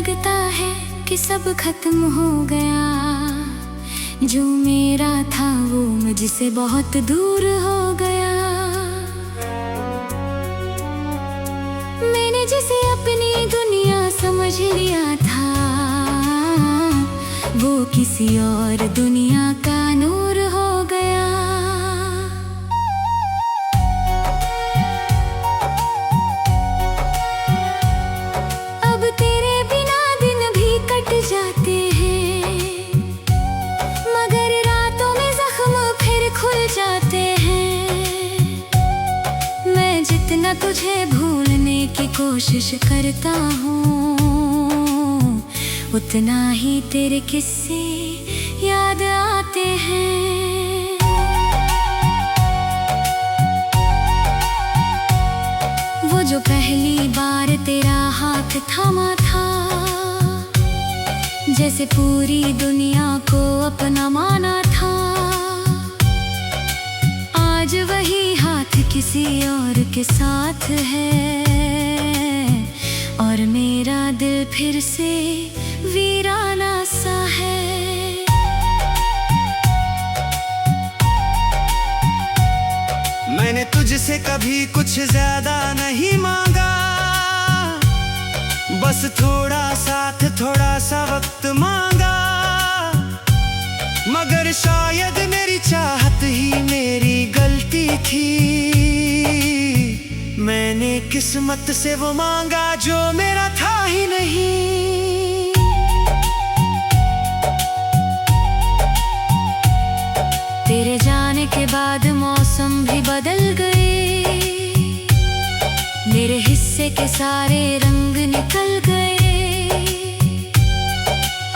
लगता है कि सब खत्म हो गया। जो मेरा था वो मुझसे बहुत दूर हो गया। मैंने जिसे अपनी दुनिया समझ लिया था, वो किसी और दुनिया का नूर हो गया। अब तेरे बिना दिन भी कट जाते हैं, मगर रातों में जख्म फिर खुल जाते हैं। मैं जितना तुझे भूलने की कोशिश करता हूँ, उतना ही तेरे किस्से याद आते हैं। वो जो पहली बार तेरा हाथ थामा था, जैसे पूरी दुनिया को अपना माना था। आज वही हाथ किसी और के साथ है, और मेरा दिल फिर से वीराना सा है। मैंने तुझसे कभी कुछ ज्यादा नहीं मांगा, बस थोड़ा साथ थोड़ा सा वक्त मांगा। मगर शायद मेरी चाहत ही मेरी गलती थी। मैंने किस्मत से वो मांगा जो मेरा था ही नहीं। तेरे जाने के बाद मौसम भी बदल गए, मेरे हिस्से के सारे रंग निकल गए।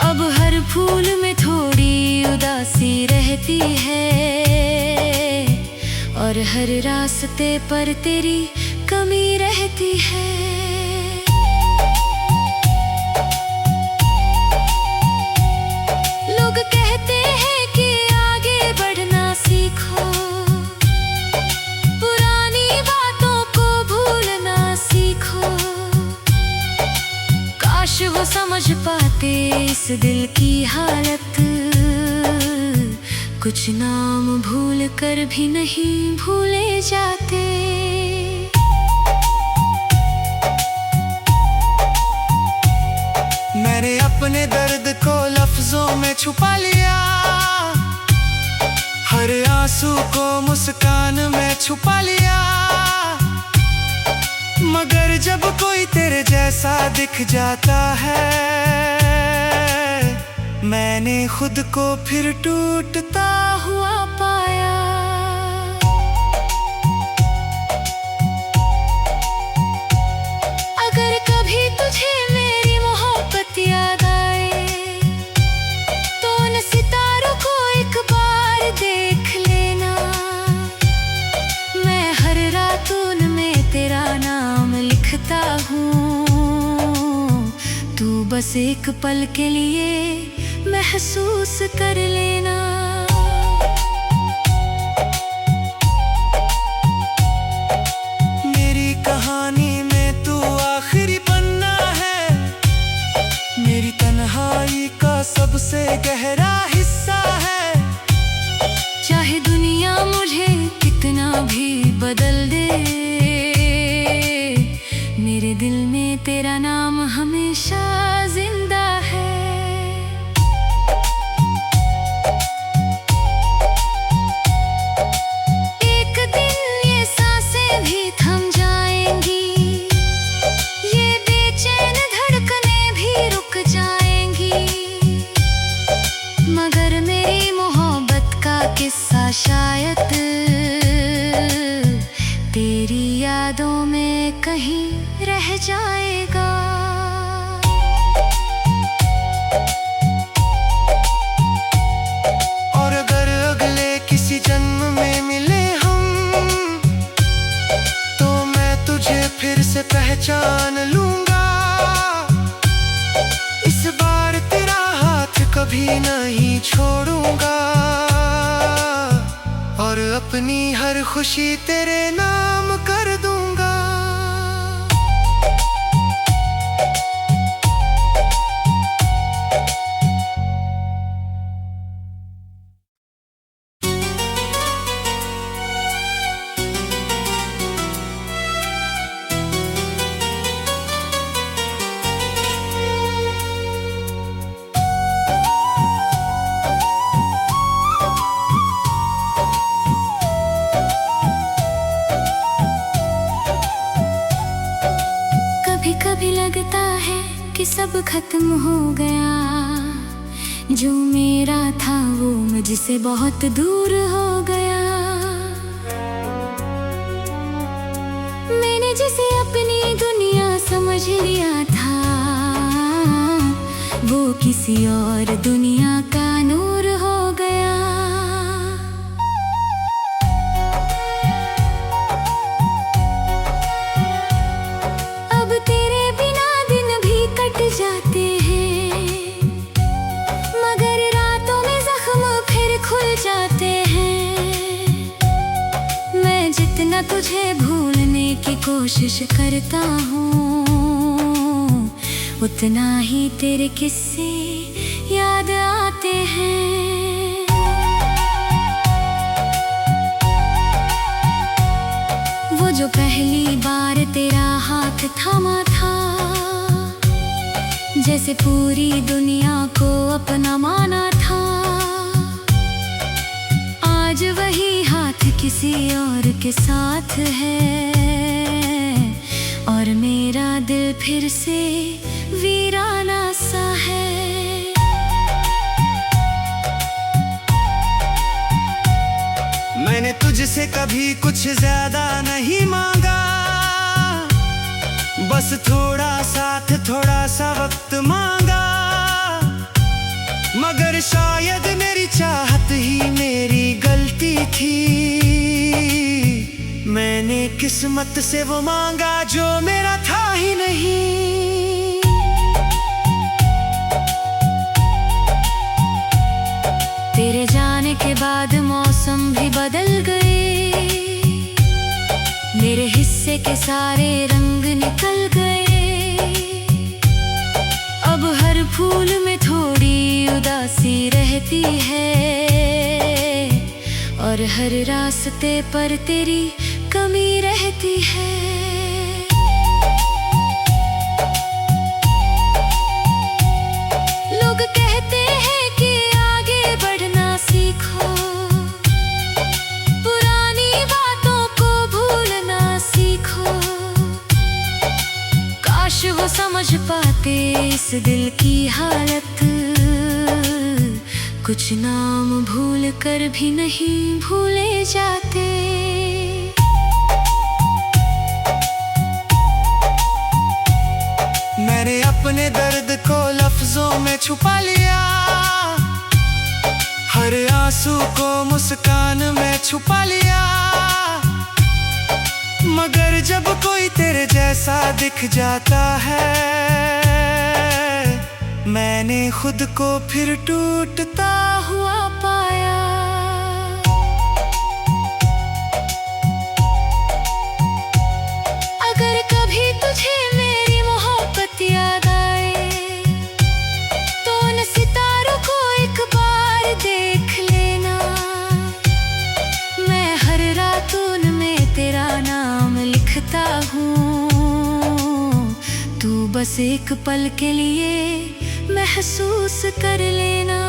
अब हर फूल में थोड़ी उदासी रहती है, और हर रास्ते पर तेरी कमी रहती है। लोग कहते हैं कि आगे बढ़ना सीखो, पुरानी बातों को भूलना सीखो। काश वो समझ पाते इस दिल की हालत, कुछ नाम भूल कर भी नहीं भूले जाते। मैंने अपने दर्द को लफ्जों में छुपा लिया, हर आंसू को मुस्कान में छुपा लिया। मगर जब कोई तेरे जैसा दिख जाता है, मैंने खुद को फिर टूटता हुआ पाया। अगर कभी तुझे मेरी मोहब्बत याद आए, तो उन सितारों को एक बार देख लेना। मैं हर रात उनमें तेरा नाम लिखता हूँ, तू बस एक पल के लिए महसूस कर लेना। मेरी कहानी में तू आखिरी पन्ना है, मेरी तन्हाई का सबसे गहरा हिस्सा है। चाहे दुनिया मुझे कितना भी बदल दे, मेरे दिल में तेरा नाम हमेशा जिंदा है। एक दिन ये सांसें भी थम जाएंगी, ये बेचैन धड़कनें भी रुक जाएंगी। मगर मेरी मोहब्बत का किस्सा शायद तेरी यादों में कहीं रह जाएगा। और अगर अगले किसी जन्म में मिले हम, तो मैं तुझे फिर से पहचान लूंगा। इस बार तेरा हाथ कभी नहीं छोड़ूंगा, और अपनी हर खुशी तेरे नाम कर दूंगा। लगता है कि सब खत्म हो गया, जो मेरा था वो मुझसे बहुत दूर हो गया। मैंने जिसे अपनी दुनिया समझ लिया था, वो किसी और दुनिया का नूर हो गया। अब तेरे बिना दिन भी कट जाते हैं, मगर रातों में जख्म फिर खुल जाते हैं। मैं जितना तुझे भूलने की कोशिश करता हूँ, उतना ही तेरे किस्से याद आते हैं। वो जो पहली बार तेरा हाथ थामा था, जैसे पूरी दुनिया को अपना माना था, आज वही हाथ किसी और के साथ है, और मेरा दिल फिर से वीराना सा है। मैंने तुझसे कभी कुछ ज्यादा नहीं मांगा, बस थोड़ा साथ थोड़ा सा वक्त मांगा, मगर शायद मेरी चाहत ही मेरी गलती थी। मैंने किस्मत से वो मांगा जो मेरा था ही नहीं। तेरे जाने के बाद मौसम भी बदल गए, मेरे हिस्से के सारे रंग निकल गए। अब हर फूल में थोड़ी उदासी रहती है, और हर रास्ते पर तेरी कमी रहती है। लोग कहते हैं कि आगे बढ़ना सीखो, पुरानी बातों को भूलना सीखो। काश वो समझ पाते इस दिल की हालत, कुछ नाम भूल कर भी नहीं भूले जाते। मैंने अपने दर्द को लफ्जों में छुपा लिया, हर आंसू को मुस्कान में छुपा लिया, मगर जब कोई तेरे जैसा दिख जाता है, मैंने खुद को फिर टूटता हुआ पाया। अगर कभी तुझे मेरी मोहब्बत याद आए, तो उन सितारों को एक बार देख लेना। मैं हर रात उनमें तेरा नाम लिखता हूँ, तू बस एक पल के लिए महसूस कर लेना।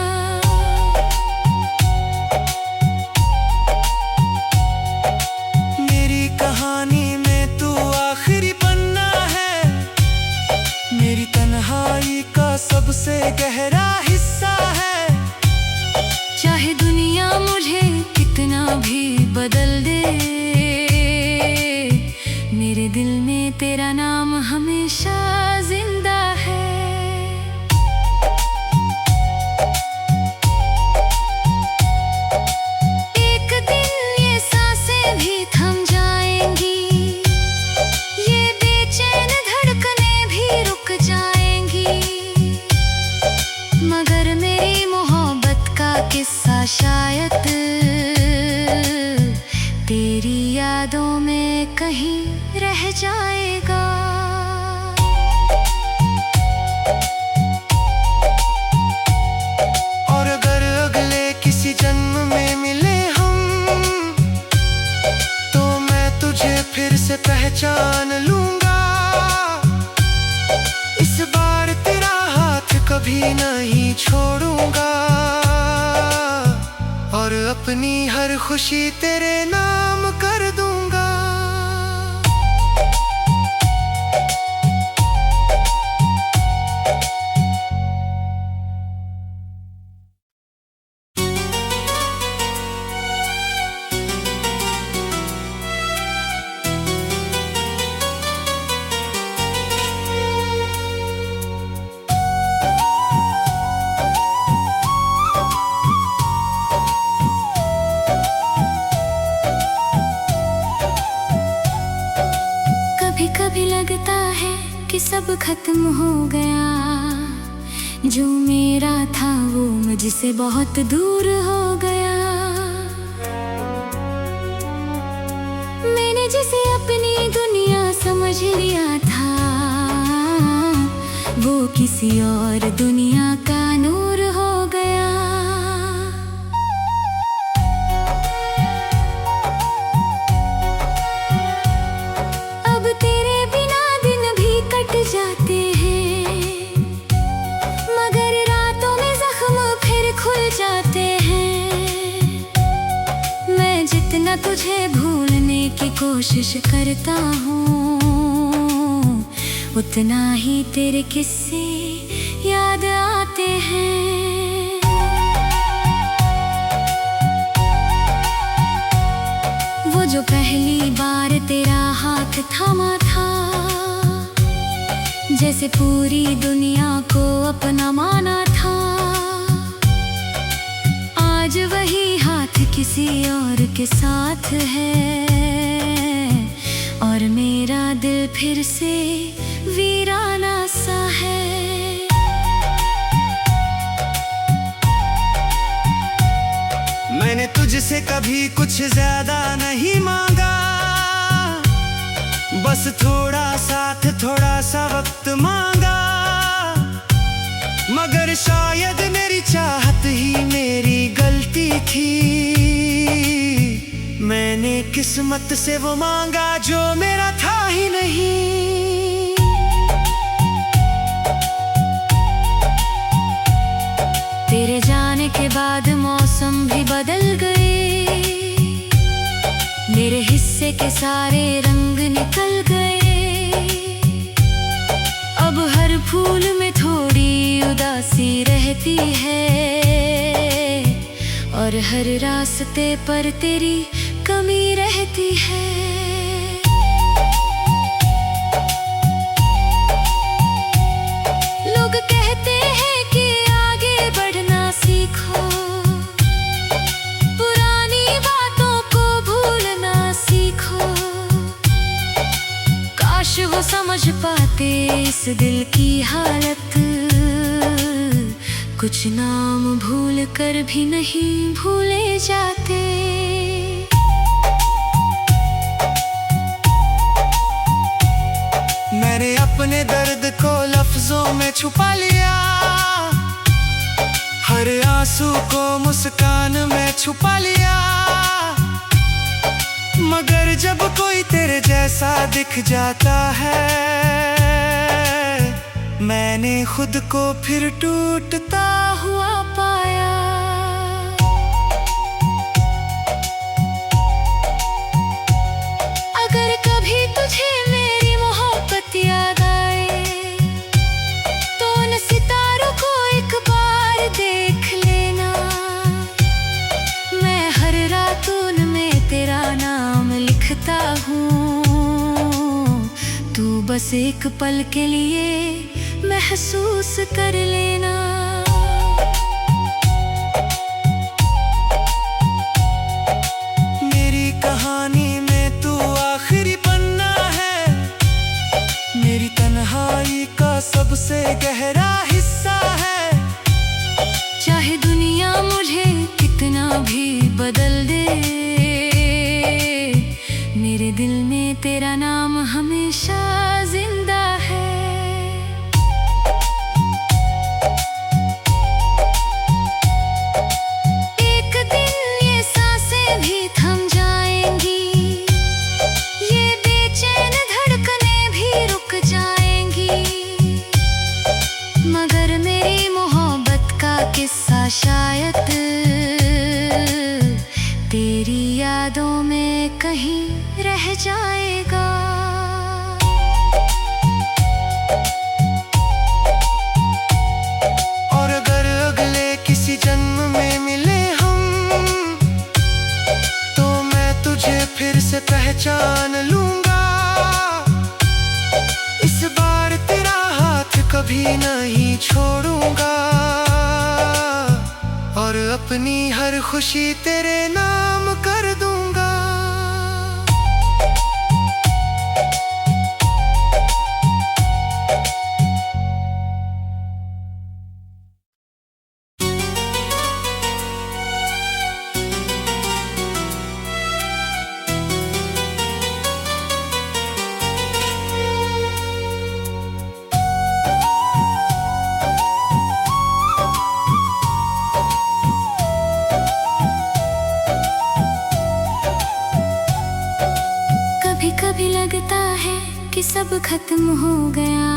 मेरी कहानी में तू आखिरी पन्ना है, मेरी तन्हाई का सबसे गहरा हिस्सा है। चाहे दुनिया मुझे कितना भी बदल दे, मेरे दिल में तेरा नाम हमेशा जिंदा है। एक दिन ये सांसें भी थम जाएंगी, ये बेचैन धड़कनें भी रुक जाएंगी, मगर मेरी मोहब्बत का किस्सा शायद तेरी यादों में कहीं रह जाएगा। और अगर अगले किसी जन्म में मिले हम, तो मैं तुझे फिर से पहचान लूंगा। इस बार तेरा हाथ कभी नहीं छोड़ूंगा, और अपनी हर खुशी तेरे नाम कर दूंगा। कभी लगता है कि सब खत्म हो गया, जो मेरा था वो मुझसे बहुत दूर हो गया। मैंने जिसे अपनी दुनिया समझ लिया था, वो किसी और दुनिया का नूर हो गया। अब तेरे बिना दिन भी कट जाते हैं, मगर रातों में जख्म फिर खुल जाते हैं। मैं जितना तुझे भूलने की कोशिश करता हूँ, उतना ही तेरे किस्से याद आते हैं। वो जो पहली बार तेरा हाथ थामा था, जैसे पूरी दुनिया को अपना माना था, आज वही हाथ किसी और के साथ है, और मेरा दिल फिर से वीराना सा है। मैंने तुझसे कभी कुछ ज्यादा नहीं मांगा, बस थोड़ा साथ थोड़ा सा वक्त मांगा। मगर शायद मेरी चाहत ही मेरी गलती थी, मैंने किस्मत से वो मांगा जो मेरा था ही नहीं। तेरे जाने के बाद मौसम भी बदल गए, मेरे हिस्से के सारे रंग निकल गए। अब हर फूल में थोड़ी उदासी रहती है, और हर रास्ते पर तेरी कमी रहती है। लोग कहते हैं कि आगे बढ़ना सीखो, पुरानी बातों को भूलना सीखो। काश वो समझ पाते इस दिल की हालत, कुछ नाम भूल कर भी नहीं भूले जाते। मैंने अपने दर्द को लफ्जों में छुपा लिया, हर आंसू को मुस्कान में छुपा लिया। मगर जब कोई तेरे जैसा दिख जाता है, मैंने खुद को फिर टूटता हुआ पाया। अगर कभी तुझे मेरी मोहब्बत याद आए, तो उन सितारों को एक बार देख लेना। मैं हर रात उनमें तेरा नाम लिखता हूँ, तू बस एक पल के लिए महसूस कर लेना। मेरी कहानी में तू आखिरी पन्ना है, मेरी तन्हाई का सबसे गहरा हिस्सा है। चाहे दुनिया मुझे कितना भी बदल दे, मेरे दिल में तेरा नाम हमेशा जिंदा है। एक दिन ये सांसें भी थम जाएंगी, ये बेचैन धड़कनें भी रुक जाएंगी। मगर मेरी मोहब्बत का किस्सा शायद तेरी यादों में कहीं रह जाएगा। और अगर अगले किसी जन्म में मिले हम, तो मैं तुझे फिर से पहचान लूंगा। इस बार तेरा हाथ कभी नहीं छोड़ूंगा, और अपनी हर खुशी तेरे नाम कर दूंगा। कभी लगता है कि सब खत्म हो गया,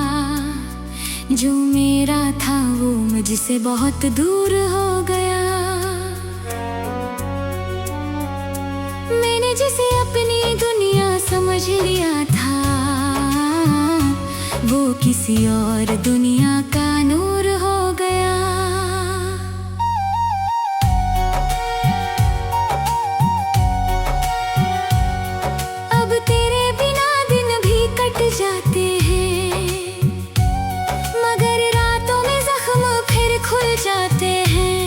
जो मेरा था वो मुझसे बहुत दूर हो गया। मैंने जिसे अपनी दुनिया समझ लिया था, वो किसी और दुनिया का नूर हो गया। अब तेरे बिना दिन भी कट जाते हैं, मगर रातों में जख्म फिर खुल जाते हैं।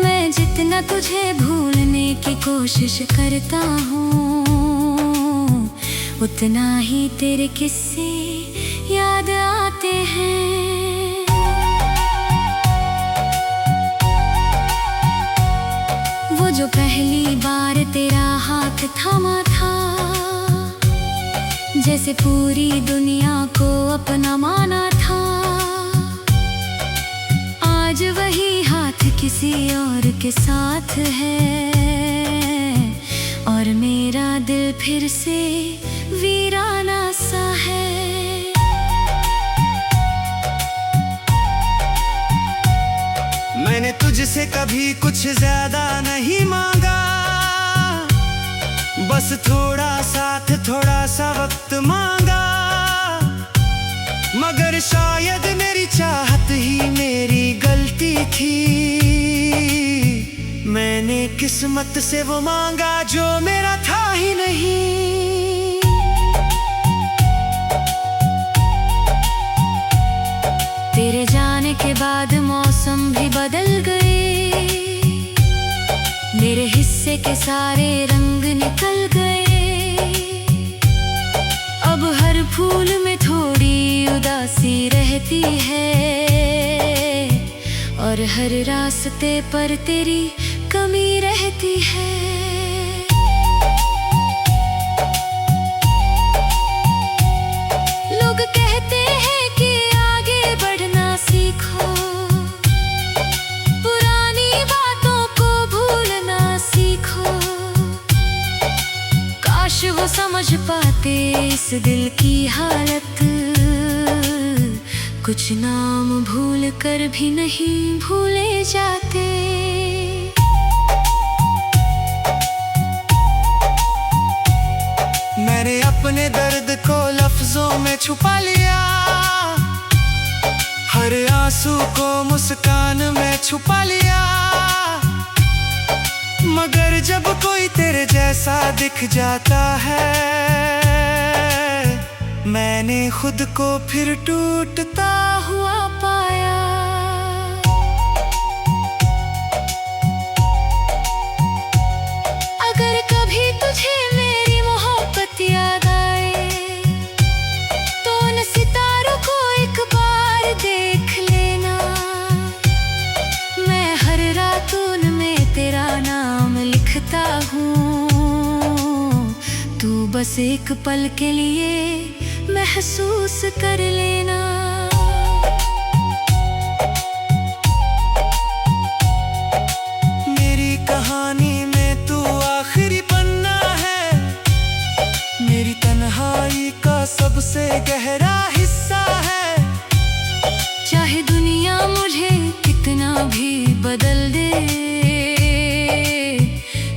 मैं जितना तुझे भूलने की कोशिश करता हूँ, उतना ही तेरे किस्से याद आते हैं। वो जो पहली बार तेरा हाथ थामा था, जैसे पूरी दुनिया को अपना माना था, आज वही हाथ किसी और के साथ है, और मेरा दिल फिर से वीराना सा है। मैंने तुझसे कभी कुछ ज्यादा नहीं मांगा, बस थोड़ा साथ थोड़ा सा वक्त मांगा। मगर शायद मेरी चाहत ही मेरी गलती थी, मैंने किस्मत से वो मांगा जो मेरा था ही नहीं। तेरे जाने के बाद मौसम भी बदल गए, मेरे हिस्से के सारे रंग निकल गए। अब हर फूल में थोड़ी उदासी रहती है, और हर रास्ते पर तेरी कमी रहती है। लोग कहते हैं कि आगे बढ़ना सीखो, पुरानी बातों को भूलना सीखो। काश वो समझ पाते इस दिल की हालत, कुछ नाम भूल कर भी नहीं भूले जाते। मैंने अपने दर्द को लफ्जों में छुपा लिया, हर आंसू को मुस्कान में छुपा लिया। मगर जब कोई तेरे जैसा दिख जाता है, मैंने खुद को फिर टूटता हुआ पाया। अगर कभी तुझे मेरी मोहब्बत याद आए, तो उन सितारों को एक बार देख लेना। मैं हर रात उनमें तेरा नाम लिखता हूँ, तू बस एक पल के लिए महसूस कर लेना। मेरी कहानी में तू आखिरी पन्ना है, मेरी तन्हाई का सबसे गहरा हिस्सा है। चाहे दुनिया मुझे कितना भी बदल दे,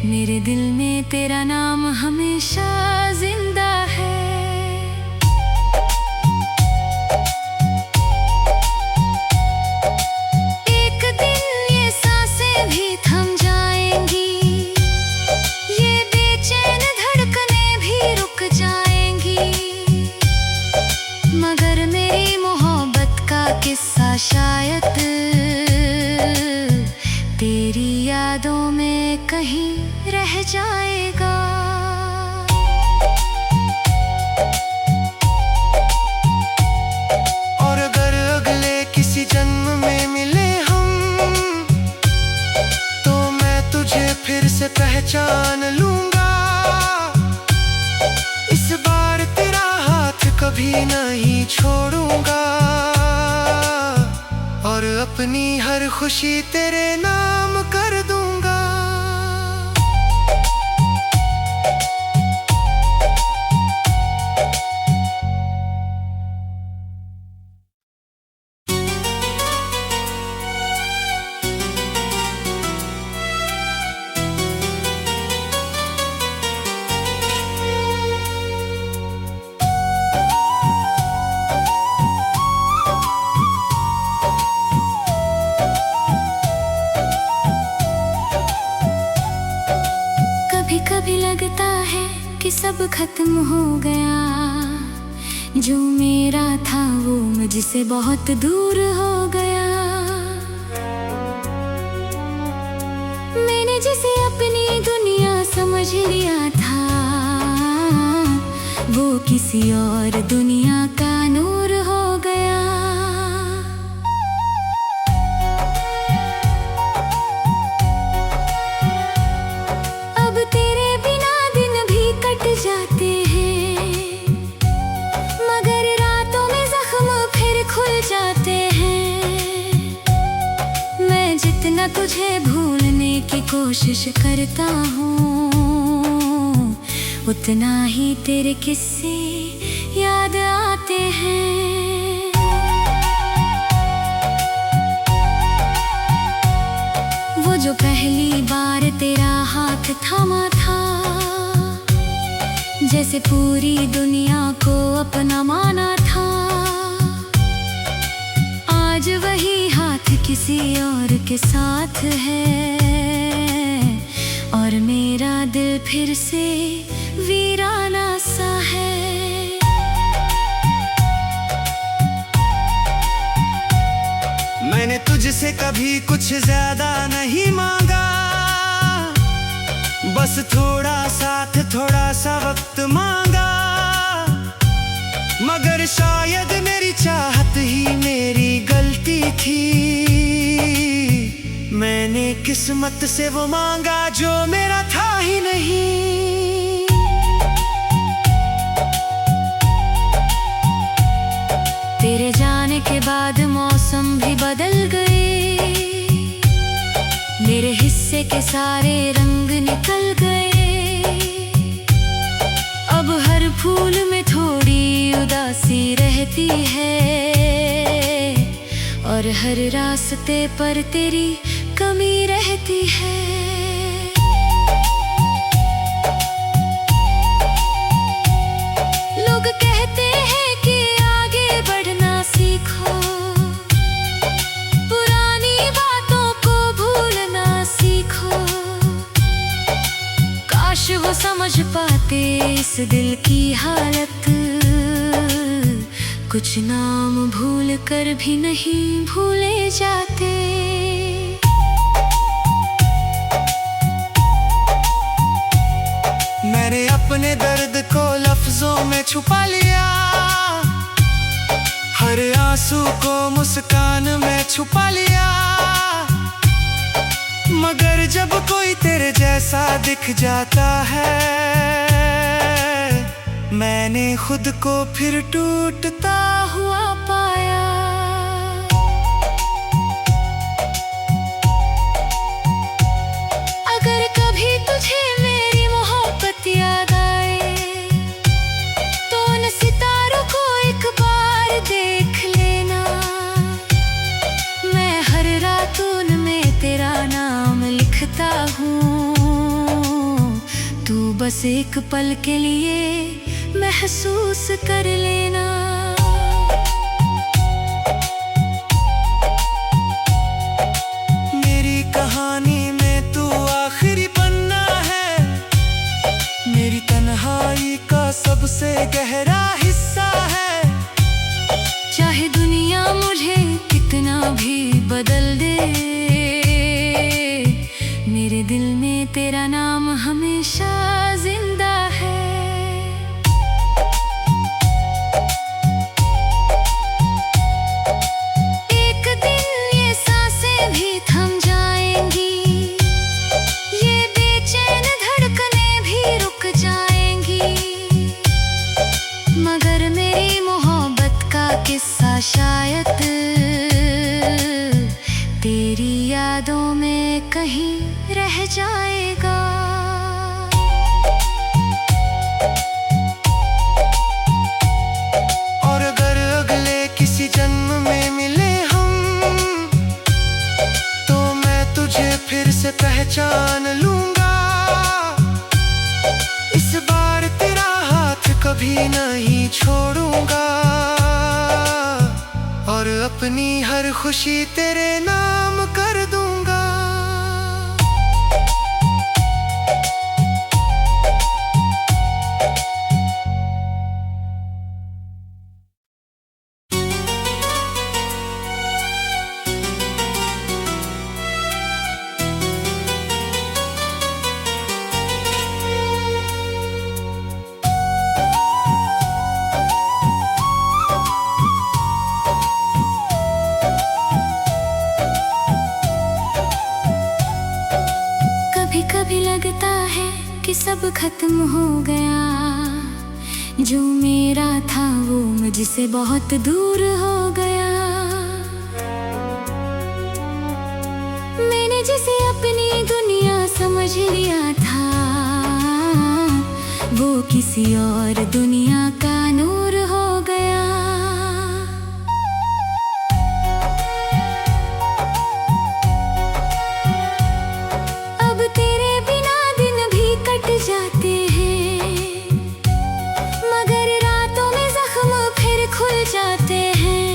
मेरे दिल में तेरा नाम हमेशा जिंदा है। एक दिन ये सांसें भी थम जाएंगी, ये बेचैन धड़कनें भी रुक जाएंगी। मगर मेरी मोहब्बत का किस्सा शायद तेरी यादों में कहीं रह जाएगा। और अगर अगले किसी जन्म में मिले हम, तो मैं तुझे फिर से पहचान लूंगा। इस बार तेरा हाथ कभी नहीं छोड़ूंगा, और अपनी हर खुशी तेरे नाम कर दूंगा। कभी कभी लगता है कि सब खत्म हो गया, जो मेरा था वो मुझसे बहुत दूर हो गया। मैंने जिसे अपनी दुनिया समझ लिया था, वो किसी और दुनिया का नूर हो गया। अब तेरे बिना दिन भी कट जाते हैं, मगर रातों में जख्म फिर खुल जाते हैं। मैं जितना तुझे भूलने की कोशिश करता हूँ, उतना ही तेरे किस्से याद आते हैं। वो जो पहली बार तेरा हाथ थामा था, जैसे पूरी दुनिया को अपना माना था, आज वही हाथ किसी और के साथ है, और मेरा दिल फिर से वीराना सा है। मैंने तुझसे कभी कुछ ज्यादा नहीं मांगा, बस थोड़ा साथ थोड़ा सा वक्त मांगा। मगर शायद मेरी चाहत ही मेरी गलती थी, मैंने किस्मत से वो मांगा जो मेरा था ही नहीं। तेरे जाने के बाद मौसम भी बदल गए, मेरे हिस्से के सारे रंग निकल गए। अब हर फूल में थोड़ी उदासी रहती है, और हर रास्ते पर तेरी कमी रहती है। लोग कहते हैं कि आगे बढ़ना सीखो, पुरानी बातों को भूलना सीखो। काश वो समझ पाते इस दिल की हालत, कुछ नाम भूल कर भी नहीं भूले जाते। मैंने अपने दर्द को लफ्जों में छुपा लिया, हर आंसू को मुस्कान में छुपा लिया। मगर जब कोई तेरे जैसा दिख जाता है, मैंने खुद को फिर टूटता हुआ पाया। अगर कभी तुझे मेरी मोहब्बत याद आए, तो उन सितारों को एक बार देख लेना। मैं हर रात उनमें तेरा नाम लिखता हूँ, तू बस एक पल के लिए महसूस कर लेना। मेरी कहानी में तू आखिरी पन्ना है, मेरी तन्हाई का सबसे गहरा हिस्सा है। चाहे दुनिया मुझे कितना भी बदल दे, मेरे दिल में तेरा नाम हमेशा जिंदा है। एक दिन ये सांसें भी थम जाएंगी, ये बेचैन धड़कनें भी रुक जाएंगी। मगर मेरी मोहब्बत का किस्सा शायद तेरी यादों में कहीं रह जाएगा। और अगर अगले किसी जन्म में मिले हम, तो मैं तुझे फिर से पहचान लूंगा। इस बार तेरा हाथ कभी नहीं छोड़ूंगा, और अपनी हर खुशी तेरे नाम। नाम कर दूंगा। कि सब खत्म हो गया। जो मेरा था वो मुझसे बहुत दूर हो गया। मैंने जिसे अपनी दुनिया समझ लिया था, वो किसी और दुनिया का नूर हो गया। अब तेरे बिना दिन भी कट जाते हैं, मगर रातों में जख्म फिर खुल जाते हैं।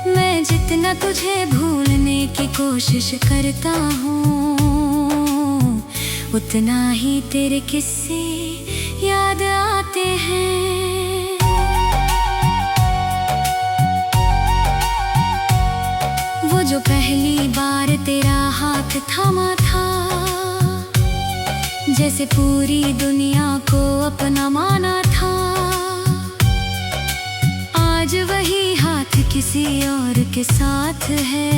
मैं जितना तुझे भूलने की कोशिश करता हूँ, उतना ही तेरे किस्से याद आते हैं। वो जो पहली बार तेरा हाथ थामा था, जैसे पूरी दुनिया को अपना माना था। आज वही हाथ किसी और के साथ है,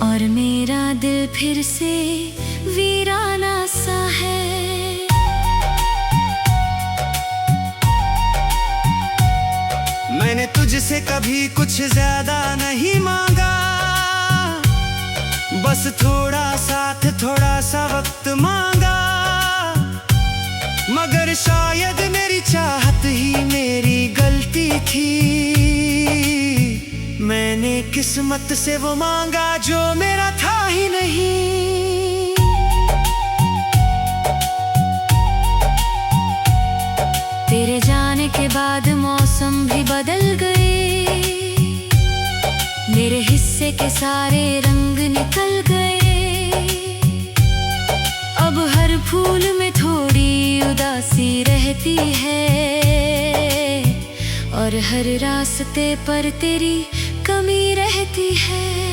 और मेरा दिल फिर से वीराना सा है। मैंने तुझसे कभी कुछ ज्यादा नहीं मांगा, बस थोड़ा साथ थोड़ा सा वक्त मांगा। मगर शायद मेरी चाहत ही मेरी गलती थी। मैंने किस्मत से वो मांगा जो मेरा था ही नहीं। तेरे जाने के बाद मौसम भी बदल गए, मेरे हिस्से के सारे रंग निकल गए। अब हर फूल में थोड़ी उदासी रहती है, और हर रास्ते पर तेरी कमी रहती है।